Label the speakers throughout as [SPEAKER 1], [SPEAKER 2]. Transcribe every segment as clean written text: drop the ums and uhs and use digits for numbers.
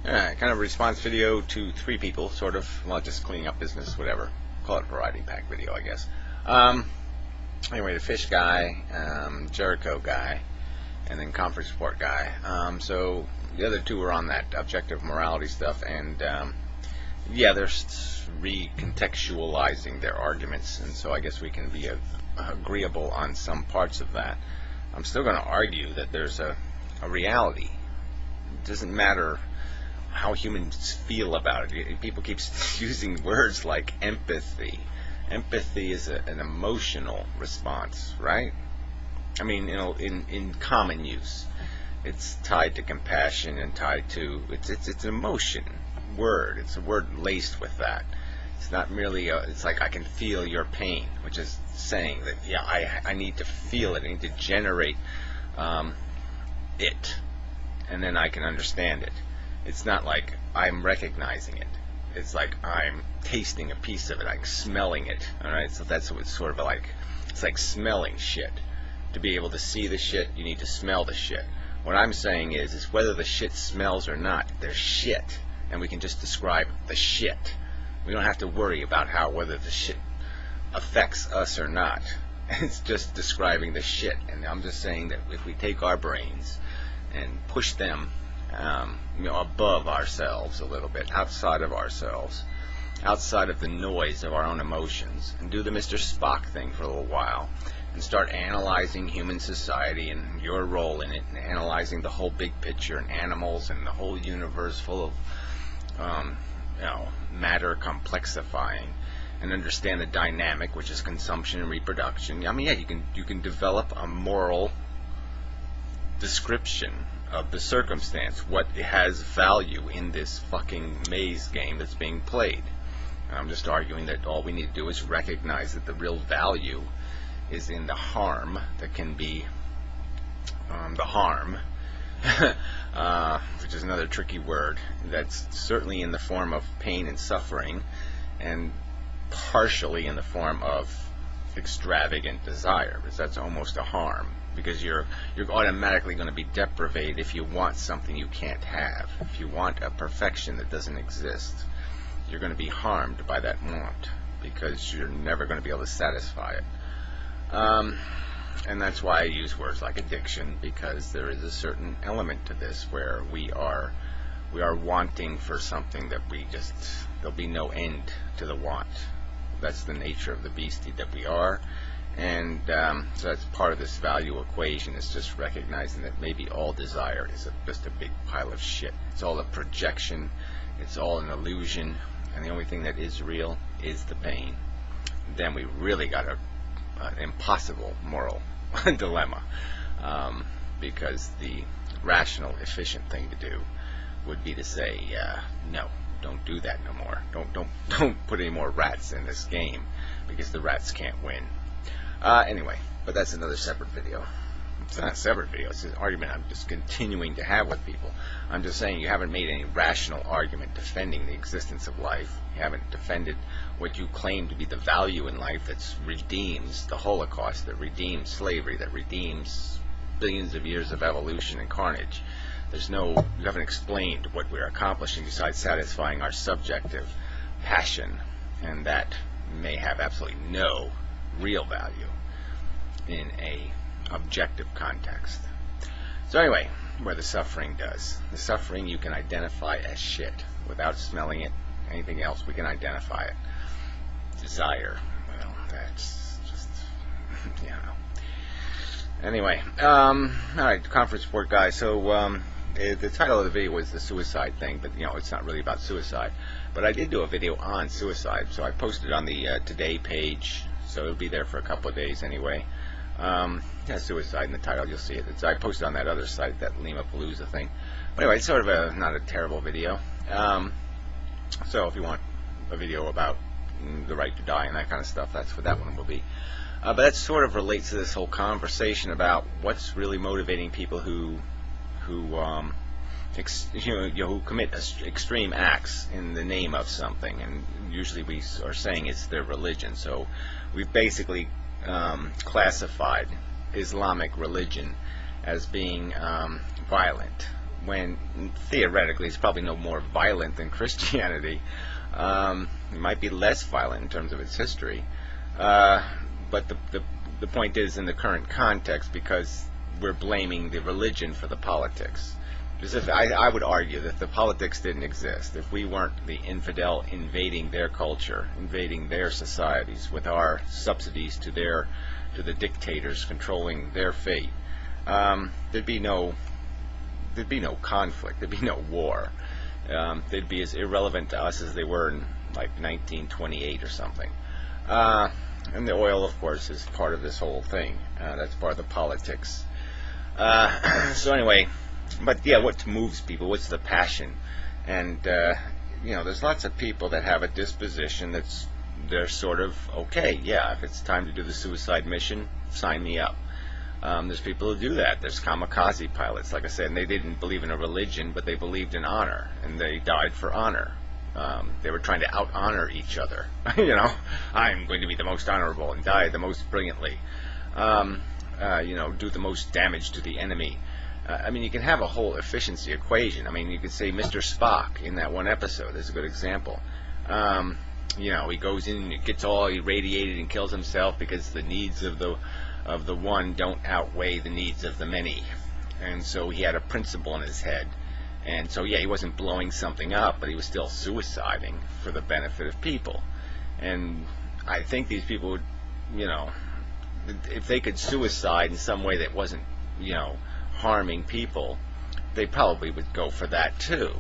[SPEAKER 1] Kind of a response video to 3 people, sort of. Well, just cleaning up business, whatever. Call it a variety pack video, I guess. Anyway, the fish guy, Jericho guy, and then conference report guy. So the other 2 were on that objective morality stuff, and yeah, they're recontextualizing their arguments, and so I guess we can be agreeable on some parts of that. I'm still going to argue that there's a reality. It doesn't matter how humans feel about it. People keep using words like empathy. Empathy is an emotional response, right? I mean, you know, in common use, it's tied to compassion and tied to it's an emotion word. It's a word laced with that. It's not merely it's like I can feel your pain, which is saying that yeah, I need to feel it. I need to generate it, and then I can understand it. It's not like I'm recognizing it. It's like I'm tasting a piece of it. I'm smelling it. Alright, so that's what it's sort of like. It's like smelling shit. To be able to see the shit, you need to smell the shit. What I'm saying is whether the shit smells or not, there's shit. And we can just describe the shit. We don't have to worry about whether the shit affects us or not. It's just describing the shit. And I'm just saying that if we take our brains and push them above ourselves a little bit, outside of ourselves, outside of the noise of our own emotions, and do the Mr. Spock thing for a little while, and start analyzing human society and your role in it, and analyzing the whole big picture, and animals, and the whole universe full of matter complexifying, and understand the dynamic, which is consumption and reproduction. I mean, yeah, you can develop a moral description of the circumstance, what has value in this fucking maze game that's being played. And I'm just arguing that all we need to do is recognize that the real value is in the harm that can be the harm, which is another tricky word, that's certainly in the form of pain and suffering, and partially in the form of extravagant desire, because that's almost a harm. Because you're automatically going to be deprivated if you want something you can't have. If you want a perfection that doesn't exist, you're going to be harmed by that want, because you're never going to be able to satisfy it. And that's why I use words like addiction, because there is a certain element to this where we are wanting for something that there'll be no end to the want. That's the nature of the beastie that we are. And so that's part of this value equation, is just recognizing that maybe all desire is just a big pile of shit. It's all a projection, it's all an illusion, and the only thing that is real is the pain. Then we really got an impossible moral dilemma, because the rational, efficient thing to do would be to say, no, don't do that no more. Don't put any more rats in this game, because the rats can't win. Anyway, but that's another separate video. It's not a separate video, it's an argument I'm just continuing to have with people. I'm just saying you haven't made any rational argument defending the existence of life. You haven't defended what you claim to be the value in life that redeems the Holocaust, that redeems slavery, that redeems billions of years of evolution and carnage. You haven't explained what we're accomplishing besides satisfying our subjective passion, and that may have absolutely no real value in a objective context. So anyway, where the suffering does. The suffering you can identify as shit without smelling it. Anything else we can identify it. Desire, well, that's just Anyway, alright, conference report guys. So the title of the video was the suicide thing, but it's not really about suicide. But I did do a video on suicide, so I posted it on the Today page. So it'll be there for a couple of days anyway. Yeah, suicide in the title, you'll see it. I posted on that other site, that Lima Palooza thing. But anyway, it's sort of not a terrible video. So if you want a video about the right to die and that kind of stuff, that's what that one will be. But that sort of relates to this whole conversation about what's really motivating people who commit extreme acts in the name of something, and usually we are saying it's their religion. So we've basically classified Islamic religion as being violent, when theoretically it's probably no more violent than Christianity. It might be less violent in terms of its history. But the point is, in the current context, because we're blaming the religion for the politics. Because if I would argue that if the politics didn't exist, if we weren't the infidel invading their culture, invading their societies with our subsidies to the dictators controlling their fate, there'd be no conflict, there'd be no war. They'd be as irrelevant to us as they were in like 1928 or something. And the oil, of course, is part of this whole thing. That's part of the politics. So anyway, but yeah, what moves people? What's the passion? And there's lots of people that have a disposition they're sort of okay. Yeah, if it's time to do the suicide mission, sign me up. There's people who do that. There's kamikaze pilots, like I said, and they didn't believe in a religion, but they believed in honor, and they died for honor. They were trying to out-honor each other. I'm going to be the most honorable and die the most brilliantly. Do the most damage to the enemy. You can have a whole efficiency equation. You could say Mr. Spock in that one episode is a good example. He goes in and gets all irradiated and kills himself because the needs of the one don't outweigh the needs of the many. And so he had a principle in his head. And so, yeah, he wasn't blowing something up, but he was still suiciding for the benefit of people. And I think these people would, if they could suicide in some way that wasn't, harming people, they probably would go for that too.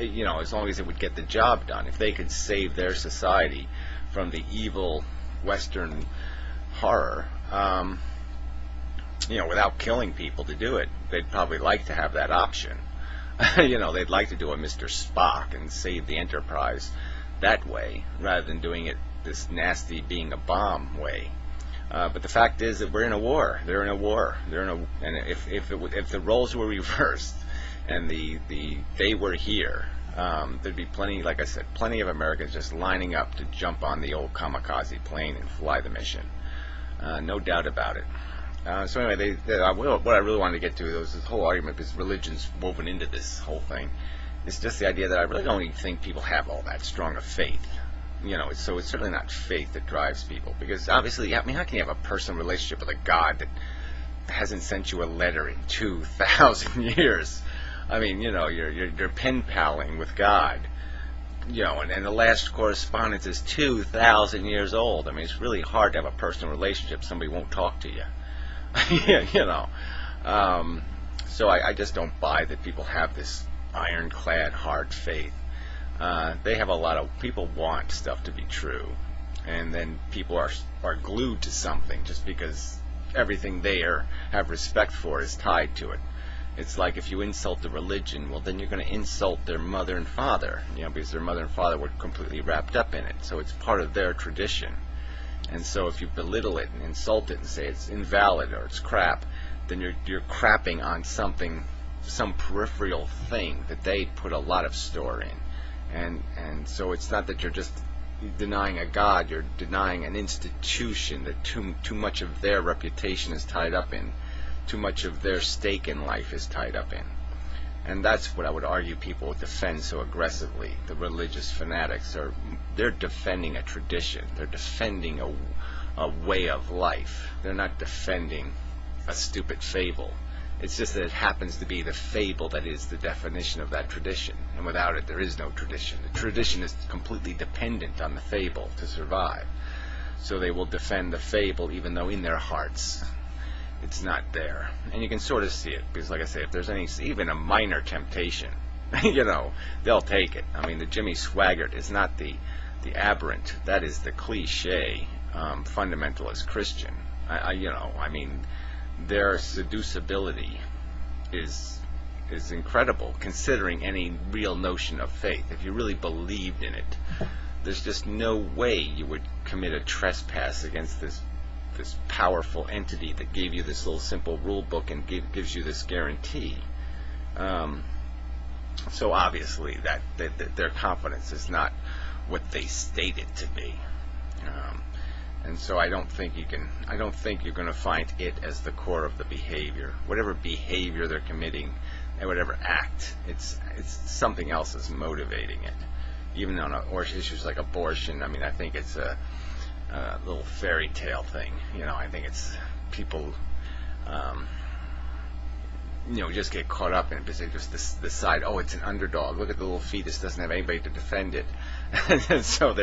[SPEAKER 1] As long as it would get the job done. If they could save their society from the evil Western horror, without killing people to do it, they'd probably like to have that option. They'd like to do a Mr. Spock and save the Enterprise that way, rather than doing it this nasty being a bomb way. But the fact is that we're in a war. They're in a war. And if the roles were reversed and they were here, there'd be plenty, like I said, plenty of Americans just lining up to jump on the old kamikaze plane and fly the mission. No doubt about it. So anyway, what I really wanted to get to was this whole argument, because religion's woven into this whole thing. It's just the idea that I really don't even think people have all that strong a faith. So it's certainly not faith that drives people, because obviously, how can you have a personal relationship with a God that hasn't sent you a letter in 2,000 years? You're pen paling with God. And the last correspondence is 2,000 years old. It's really hard to have a personal relationship. Somebody won't talk to you. So I just don't buy that people have this ironclad hard faith. They have a lot of people want stuff to be true, and then people are glued to something just because everything they have respect for is tied to it. It's like if you insult the religion, well, then you're going to insult their mother and father, because their mother and father were completely wrapped up in it. So it's part of their tradition. And so if you belittle it and insult it and say it's invalid or it's crap, then you're crapping on something, some peripheral thing that they put a lot of store in. And so it's not that you're just denying a God, you're denying an institution that too much of their reputation is tied up in. Too much of their stake in life is tied up in. And that's what I would argue people defend so aggressively. The religious fanatics they're defending a tradition. They're defending a way of life. They're not defending a stupid fable. It's just that it happens to be the fable that is the definition of that tradition. And without it, there is no tradition. The tradition is completely dependent on the fable to survive. So they will defend the fable even though in their hearts it's not there. And you can sort of see it, because like I say, if there's even a minor temptation, they'll take it. The Jimmy Swaggart is not the aberrant, that is the cliche fundamentalist Christian. Their seducibility is incredible, considering any real notion of faith. If you really believed in it, there's just no way you would commit a trespass against this powerful entity that gave you this little simple rule book and gives you this guarantee. So obviously that their confidence is not what they state it to be. And so I don't think you're going to find it as the core of the behavior. Whatever behavior they're committing, whatever act. It's something else that's motivating it. Even on issues like abortion, I mean, I think it's a little fairy tale thing. I think it's people, just get caught up in it because they just decide, oh, it's an underdog. Look at the little fetus, doesn't have anybody to defend it. And so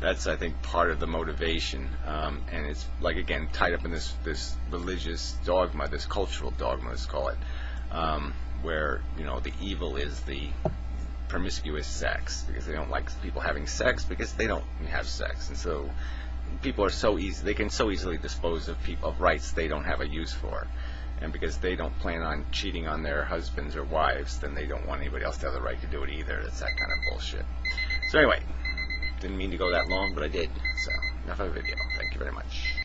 [SPEAKER 1] that's, I think, part of the motivation. And it's, like, again, tied up in this religious dogma, this cultural dogma, let's call it, where, the evil is the promiscuous sex, because they don't like people having sex because they don't have sex. And so people are they can so easily dispose of rights they don't have a use for. And because they don't plan on cheating on their husbands or wives, then they don't want anybody else to have the right to do it either. That's that kind of bullshit. So anyway, didn't mean to go that long, but I did. So enough of a video. Thank you very much.